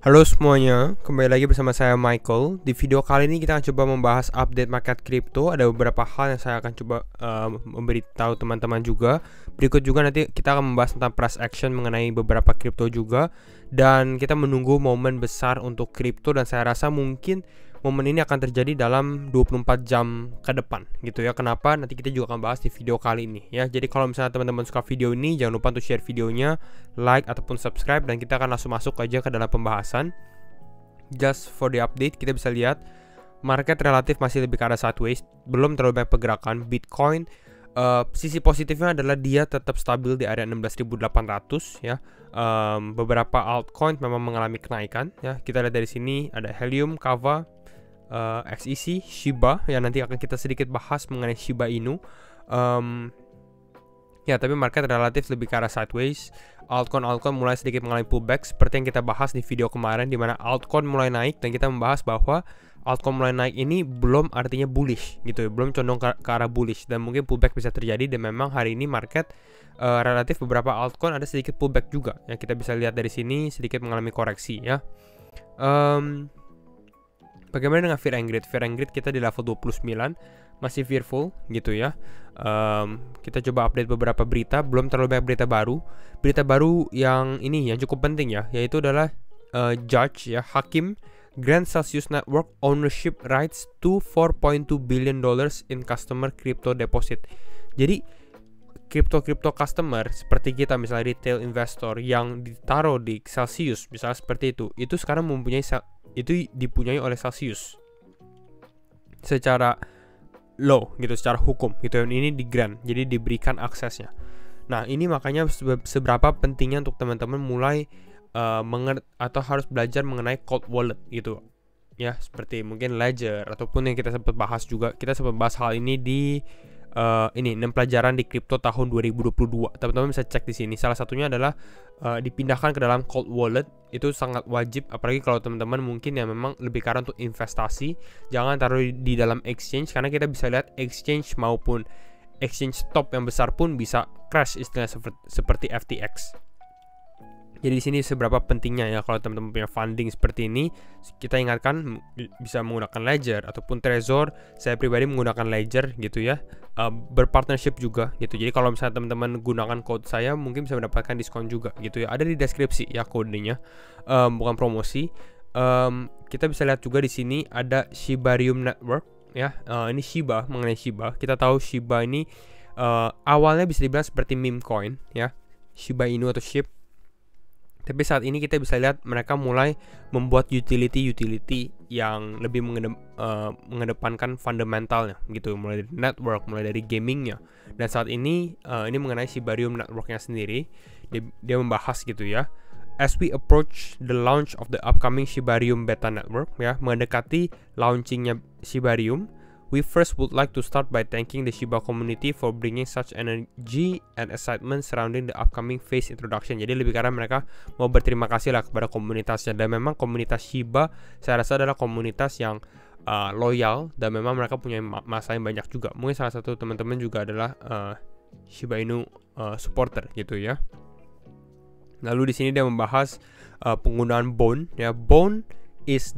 Halo semuanya, kembali lagi bersama saya Michael. Di video kali ini kita akan coba membahas update market crypto. Ada beberapa hal yang saya akan coba memberitahu teman-teman juga. Berikut juga nanti kita akan membahas tentang price action mengenai beberapa crypto juga. Dan kita menunggu momen besar untuk crypto, dan saya rasa mungkin momen ini akan terjadi dalam 24 jam ke depan gitu ya. Kenapa? Nanti kita juga akan bahas di video kali ini ya. Jadi kalau misalnya teman-teman suka video ini, jangan lupa untuk share videonya, like ataupun subscribe, dan kita akan langsung masuk aja ke dalam pembahasan. Just for the update, kita bisa lihat market relatif masih lebih ke arah sideways, belum terlalu banyak pergerakan. Bitcoin sisi positifnya adalah dia tetap stabil di area 16.800 ya. Beberapa altcoin memang mengalami kenaikan ya. Kita lihat dari sini ada Helium, Kava, XEC, Shiba yang nanti akan kita sedikit bahas mengenai Shiba Inu. Ya, tapi market relatif lebih ke arah sideways. Altcoin mulai sedikit mengalami pullback seperti yang kita bahas di video kemarin, di mana altcoin mulai naik, dan kita membahas bahwa altcoin mulai naik ini belum artinya bullish gitu ya, belum condong ke arah bullish, dan mungkin pullback bisa terjadi. Dan memang hari ini market relatif beberapa altcoin ada sedikit pullback juga yang kita bisa lihat dari sini, sedikit mengalami koreksi ya. Bagaimana dengan Fear and Greed? Fear and Greed kita di level 29, masih fearful gitu ya. Kita coba update beberapa berita, belum terlalu banyak berita baru. Berita baru yang ini yang cukup penting ya, yaitu adalah judge ya, hakim grant Celsius Network ownership rights to $4.2 billion in customer crypto deposit. Jadi crypto customer seperti kita, misalnya retail investor yang ditaruh di Celsius misalnya seperti itu sekarang dipunyai oleh Celsius secara law gitu, secara hukum gitu. Ini di grant, jadi diberikan aksesnya. Nah, ini makanya seberapa pentingnya untuk teman-teman mulai atau harus belajar mengenai cold wallet gitu ya, seperti mungkin Ledger ataupun yang kita sempat bahas juga. Kita sempat bahas hal ini di 6 pelajaran di kripto tahun 2022. Teman-teman bisa cek di sini. Salah satunya adalah dipindahkan ke dalam cold wallet. Itu sangat wajib, apalagi kalau teman-teman mungkin yang memang lebih karena untuk investasi. Jangan taruh di dalam exchange, karena kita bisa lihat exchange maupun exchange top yang besar pun bisa crash, istilahnya seperti FTX. Jadi di sini seberapa pentingnya ya kalau teman-teman punya funding seperti ini. Kita ingatkan bisa menggunakan Ledger ataupun Trezor. Saya pribadi menggunakan Ledger gitu ya. Berpartnership juga gitu. Jadi kalau misalnya teman-teman gunakan code saya, mungkin bisa mendapatkan diskon juga gitu ya. Ada di deskripsi ya kodenya. Bukan promosi. Kita bisa lihat juga di sini ada Shibarium Network ya. Ini Shiba, mengenai Shiba. Kita tahu Shiba ini awalnya bisa dibilang seperti meme coin ya. Shiba Inu atau SHIB. Tapi saat ini kita bisa lihat mereka mulai membuat utility yang lebih mengedepankan fundamentalnya gitu, mulai dari network, mulai dari gamingnya. Dan saat ini mengenai Shibarium Networknya sendiri, dia membahas gitu ya. As we approach the launch of the upcoming Shibarium Beta Network ya, mendekati launchingnya Shibarium, we first would like to start by thanking the Shiba community for bringing such energy and excitement surrounding the upcoming phase introduction. Jadi lebih karena mereka mau berterima kasih lah kepada komunitasnya. Dan memang komunitas Shiba saya rasa adalah komunitas yang loyal, dan memang mereka punya masa yang banyak juga. Mungkin salah satu teman-teman juga adalah Shiba Inu supporter gitu ya. Lalu di sini dia membahas penggunaan Bone ya. Bone is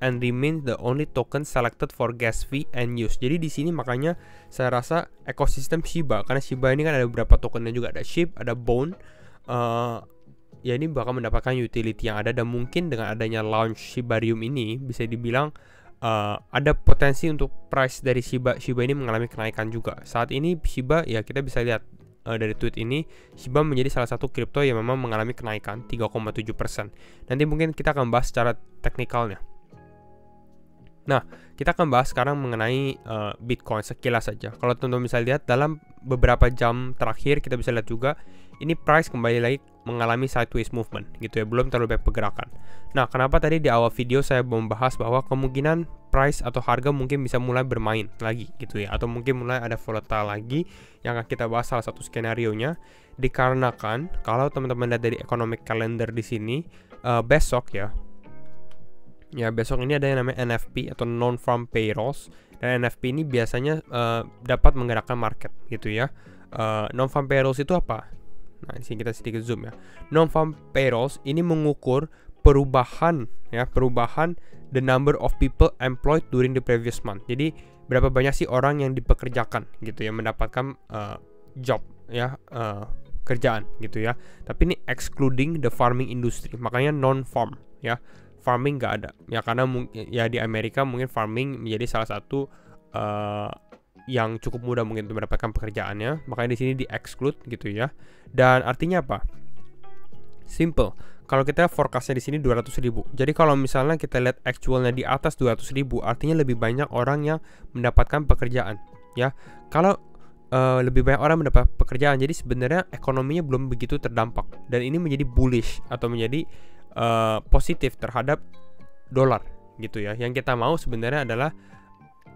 and remains the only token selected for gas fee and use. Jadi di sini makanya saya rasa ekosistem Shiba, karena Shiba ini kan ada beberapa tokennya juga, ada SHIB, ada Bone. Ya ini bakal mendapatkan utility yang ada, dan mungkin dengan adanya launch Shibarium ini bisa dibilang ada potensi untuk price dari Shiba ini mengalami kenaikan juga. Saat ini Shiba ya kita bisa lihat dari tweet ini, Shiba menjadi salah satu kripto yang memang mengalami kenaikan 3,7%. Nanti mungkin kita akan bahas secara teknikalnya. Nah, kita akan bahas sekarang mengenai Bitcoin sekilas saja. Kalau teman-teman bisa lihat dalam beberapa jam terakhir, kita bisa lihat juga ini price kembali lagi mengalami sideways movement gitu ya, belum terlalu banyak pergerakan. Nah, kenapa tadi di awal video saya membahas bahwa kemungkinan price atau harga mungkin bisa mulai bermain lagi gitu ya, atau mungkin mulai ada volatile lagi, yang akan kita bahas salah satu skenario-nya. Dikarenakan kalau teman-teman lihat dari economic calendar di sini, besok ya, besok ini ada yang namanya NFP atau non-farm payrolls, dan NFP ini biasanya dapat menggerakkan market gitu ya. Non-farm payrolls itu apa? Nah, di sini kita sedikit zoom ya. Non-farm payrolls ini mengukur perubahan the number of people employed during the previous month. Jadi berapa banyak sih orang yang dipekerjakan gitu ya, mendapatkan job ya, kerjaan gitu ya. Tapi ini excluding the farming industry, makanya non-farm ya. Farming nggak ada ya, karena ya di Amerika mungkin farming menjadi salah satu yang cukup mudah mungkin untuk mendapatkan pekerjaannya, makanya di sini di exclude gitu ya. Dan artinya apa? Simple. Kalau kita forecastnya di sini 200.000. Jadi kalau misalnya kita lihat actualnya di atas 200.000, artinya lebih banyak orang yang mendapatkan pekerjaan ya. Kalau lebih banyak orang mendapat pekerjaan, jadi sebenarnya ekonominya belum begitu terdampak, dan ini menjadi bullish atau menjadi positif terhadap dolar gitu ya. Yang kita mau sebenarnya adalah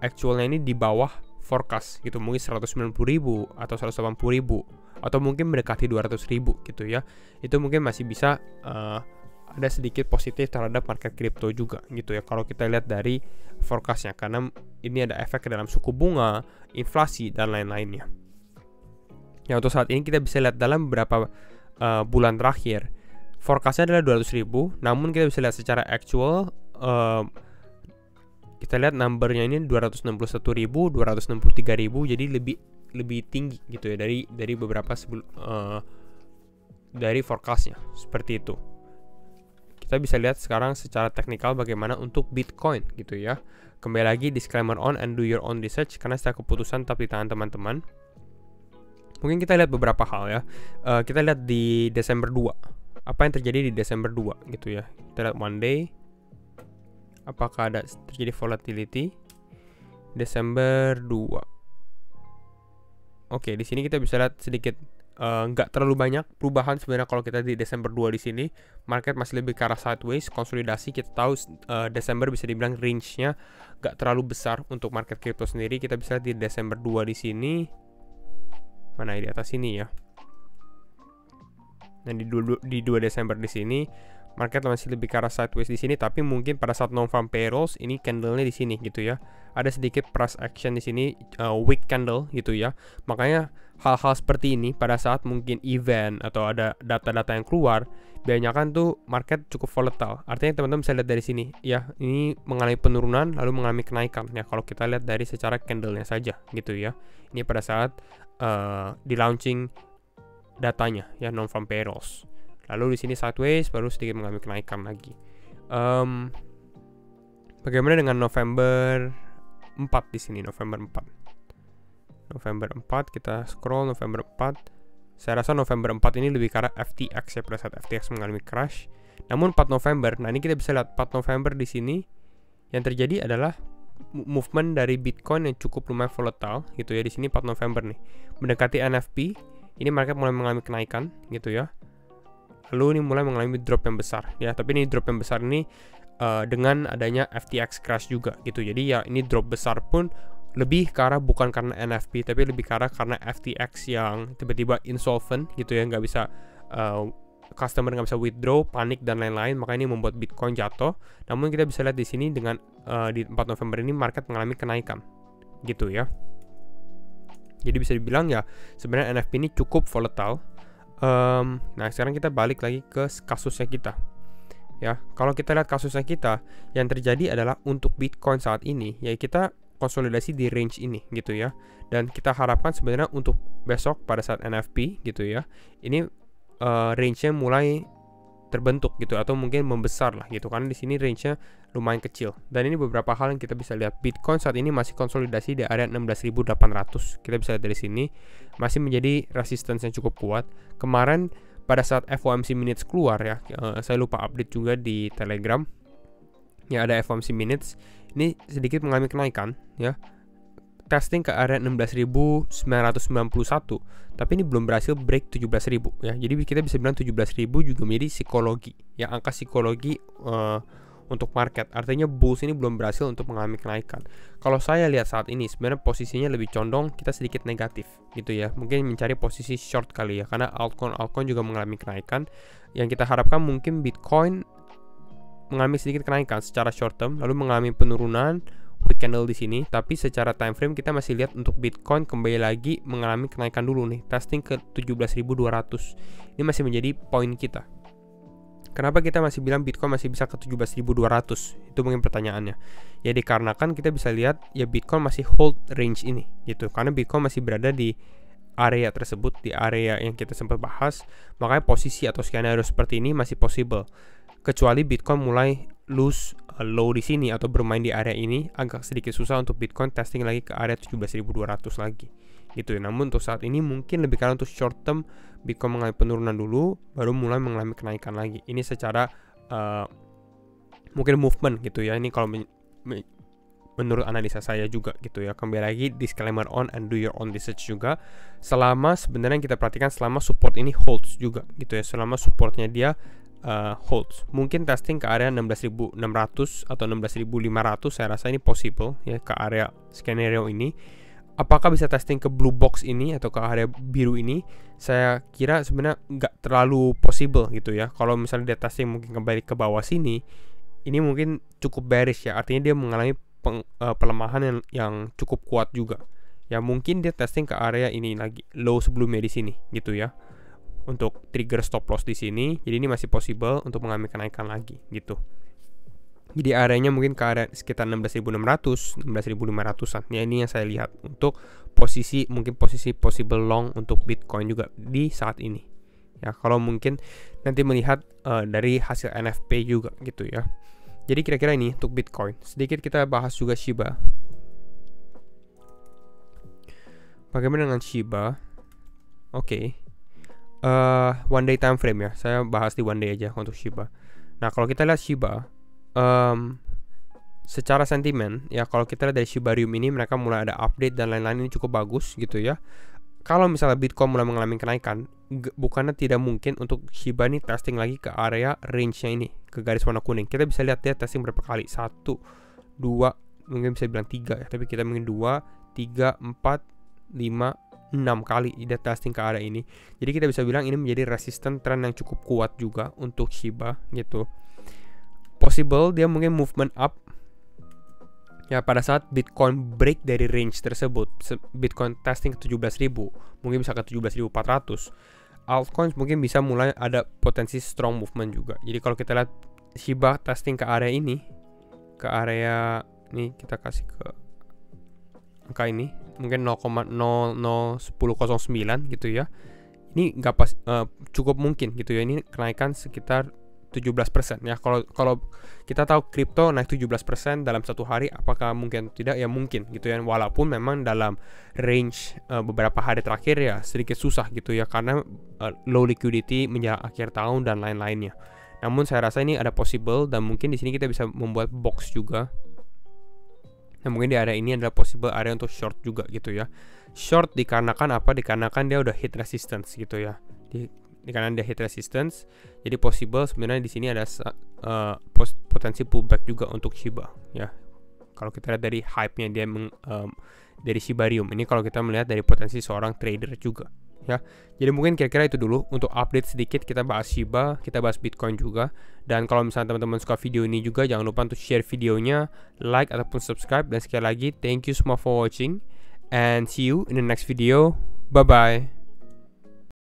actualnya ini di bawah forecast gitu, mungkin 190.000 atau 180.000 atau mungkin mendekati 200.000 gitu ya. Itu mungkin masih bisa ada sedikit positif terhadap market kripto juga gitu ya, kalau kita lihat dari forecastnya, karena ini ada efek ke dalam suku bunga, inflasi, dan lain-lainnya. Ya, untuk saat ini kita bisa lihat dalam beberapa bulan terakhir forecastnya adalah 200.000, namun kita bisa lihat secara actual kita lihat numbernya ini 261.000, 263.000, jadi lebih tinggi gitu ya dari beberapa dari forecastnya, seperti itu. Kita bisa lihat sekarang secara teknikal bagaimana untuk Bitcoin gitu ya. Kembali lagi, disclaimer on and do your own research, karena setelah keputusan tetap di tangan teman-teman. Mungkin kita lihat beberapa hal ya. Kita lihat di Desember 2. Apa yang terjadi di Desember 2 gitu ya. Kita lihat one day. Apakah ada terjadi volatility Desember 2. Oke, di sini kita bisa lihat sedikit nggak terlalu banyak perubahan sebenarnya. Kalau kita di Desember 2 di sini, market masih lebih ke arah sideways, konsolidasi. Kita tahu Desember bisa dibilang range-nya nggak terlalu besar untuk market crypto sendiri. Kita bisa lihat di Desember 2 di sini. Mana ya, di atas sini ya. Dan di 2 Desember di sini market masih lebih ke arah sideways di sini, tapi mungkin pada saat non-farm payrolls ini candle-nya di sini gitu ya. Ada sedikit price action di sini, weak candle gitu ya. Makanya hal-hal seperti ini pada saat mungkin event atau ada data-data yang keluar, biasanya kan tuh market cukup volatile. Artinya teman-teman bisa lihat dari sini ya, ini mengalami penurunan lalu mengalami kenaikan ya, kalau kita lihat dari secara candle-nya saja gitu ya. Ini pada saat di launching datanya ya, non-farm payrolls. Lalu di sini sideways, baru sedikit mengalami kenaikan lagi. Bagaimana dengan November 4 di sini? November 4 kita scroll November 4. Saya rasa November 4 ini lebih ke arah FTX ya, pada saat FTX mengalami crash. Namun 4 November, nah ini kita bisa lihat 4 November di sini yang terjadi adalah movement dari Bitcoin yang cukup lumayan volatile gitu ya. Di sini 4 November nih, mendekati NFP, ini market mulai mengalami kenaikan gitu ya. Lalu ini mulai mengalami drop yang besar ya, tapi ini drop yang besar ini dengan adanya FTX crash juga gitu. Jadi ya ini drop besar pun lebih ke arah bukan karena NFP, tapi lebih ke arah karena FTX yang tiba-tiba insolvent gitu ya, nggak bisa customer nggak bisa withdraw, panik dan lain-lain, makanya ini membuat Bitcoin jatuh. Namun kita bisa lihat di sini dengan di 4 November ini market mengalami kenaikan gitu ya. Jadi bisa dibilang ya sebenarnya NFP ini cukup volatile. Nah sekarang kita balik lagi ke kasusnya kita ya. Kalau kita lihat kasusnya kita, yang terjadi adalah untuk Bitcoin saat ini ya kita konsolidasi di range ini gitu ya. Dan kita harapkan sebenarnya untuk besok pada saat NFP gitu ya, ini range-nya mulai terbentuk gitu, atau mungkin membesar lah gitu, karena di sini range-nya lumayan kecil. Dan ini beberapa hal yang kita bisa lihat. Bitcoin saat ini masih konsolidasi di area 16.800. Kita bisa lihat dari sini masih menjadi resistance yang cukup kuat. Kemarin pada saat FOMC minutes keluar ya, saya lupa update juga di Telegram. Ya ada FOMC minutes, ini sedikit mengalami kenaikan ya. Testing ke area 16.991, tapi ini belum berhasil break 17.000 ya. Jadi kita bisa bilang 17.000 juga menjadi psikologi ya, angka psikologi untuk market. Artinya bulls ini belum berhasil untuk mengalami kenaikan. Kalau saya lihat saat ini sebenarnya posisinya lebih condong kita sedikit negatif gitu ya. Mungkin mencari posisi short kali ya, karena altcoin juga mengalami kenaikan. Yang kita harapkan mungkin Bitcoin mengalami sedikit kenaikan secara short term, lalu mengalami penurunan weak candle di sini, tapi secara time frame kita masih lihat untuk Bitcoin kembali lagi mengalami kenaikan dulu nih, testing ke 17.200. Ini masih menjadi poin kita. Kenapa kita masih bilang Bitcoin masih bisa ke 17.200? Itu mungkin pertanyaannya. Ya dikarenakan kita bisa lihat ya Bitcoin masih hold range ini gitu. Karena Bitcoin masih berada di area tersebut, di area yang kita sempat bahas. Makanya posisi atau skenario seperti ini masih possible. Kecuali Bitcoin mulai lose low di sini atau bermain di area ini, agak sedikit susah untuk Bitcoin testing lagi ke area 17.200 lagi. Gitu ya. Namun untuk saat ini mungkin lebih karena untuk short term Bitcoin mengalami penurunan dulu, baru mulai mengalami kenaikan lagi. Ini secara mungkin movement gitu ya. Ini kalau menurut analisa saya juga gitu ya. Kembali lagi disclaimer on and do your own research juga. Selama sebenarnya yang kita perhatikan selama support ini holds juga gitu ya. Selama supportnya dia holds. Mungkin testing ke area 16.600 atau 16.500 saya rasa ini possible ya, ke area skenario ini. Apakah bisa testing ke blue box ini atau ke area biru ini? Saya kira sebenarnya nggak terlalu possible gitu ya. Kalau misalnya dia testing mungkin kembali ke bawah sini, ini mungkin cukup bearish ya. Artinya dia mengalami pelemahan yang cukup kuat juga. Ya mungkin dia testing ke area ini lagi, low sebelumnya di sini gitu ya. Untuk trigger stop loss di sini. Jadi ini masih possible untuk mengalami kenaikan lagi gitu. Jadi areanya mungkin ke area sekitar 16.600, 16.500-an. Ya ini yang saya lihat untuk posisi, mungkin posisi possible long untuk Bitcoin juga di saat ini. Ya, kalau mungkin nanti melihat dari hasil NFP juga gitu ya. Jadi kira-kira ini untuk Bitcoin. Sedikit kita bahas juga Shiba. Bagaimana dengan Shiba? Oke. One day time frame ya. Saya bahas di one day aja untuk Shiba. Nah, kalau kita lihat Shiba, secara sentimen ya, kalau kita lihat dari Shibarium ini mereka mulai ada update dan lain-lain, ini cukup bagus gitu ya. Kalau misalnya Bitcoin mulai mengalami kenaikan, bukannya tidak mungkin untuk Shiba ini testing lagi ke area range-nya ini, ke garis warna kuning. Kita bisa lihat dia testing berapa kali, 1, 2, mungkin bisa bilang 3 ya, tapi kita mungkin 2, 3, 4, 5, 6 kali dia testing ke area ini. Jadi kita bisa bilang ini menjadi resisten trend yang cukup kuat juga untuk Shiba gitu. Possible dia mungkin movement up ya pada saat Bitcoin break dari range tersebut. Bitcoin testing ke 17.000, mungkin bisa ke 17.400. Altcoins mungkin bisa mulai ada potensi strong movement juga. Jadi kalau kita lihat Shiba testing ke area ini, ke area ini, kita kasih ke angka ini mungkin 0,001009 gitu ya. Ini nggak pas, cukup mungkin gitu ya. Ini kenaikan sekitar 17% ya. Kalau kita tahu kripto naik 17% dalam satu hari, apakah mungkin tidak? Ya mungkin gitu ya. Walaupun memang dalam range beberapa hari terakhir ya sedikit susah gitu ya, karena low liquidity menjelang akhir tahun dan lain-lainnya. Namun saya rasa ini ada possible, dan mungkin di sini kita bisa membuat box juga. Nah, mungkin di area ini adalah possible area untuk short juga gitu ya. Short dikarenakan apa? Dikarenakan dia udah hit resistance gitu ya. Dikarenakan dia hit resistance, jadi possible sebenarnya di sini ada potensi pullback juga untuk Shiba ya. Kalau kita lihat dari hype-nya dia dari Shibarium ini, kalau kita melihat dari potensi seorang trader juga ya. Jadi mungkin kira-kira itu dulu untuk update sedikit. Kita bahas Shiba, kita bahas Bitcoin juga. Dan kalau misalnya teman-teman suka video ini juga, jangan lupa untuk share videonya, like ataupun subscribe. Dan sekali lagi thank you semua for watching, and see you in the next video. Bye bye.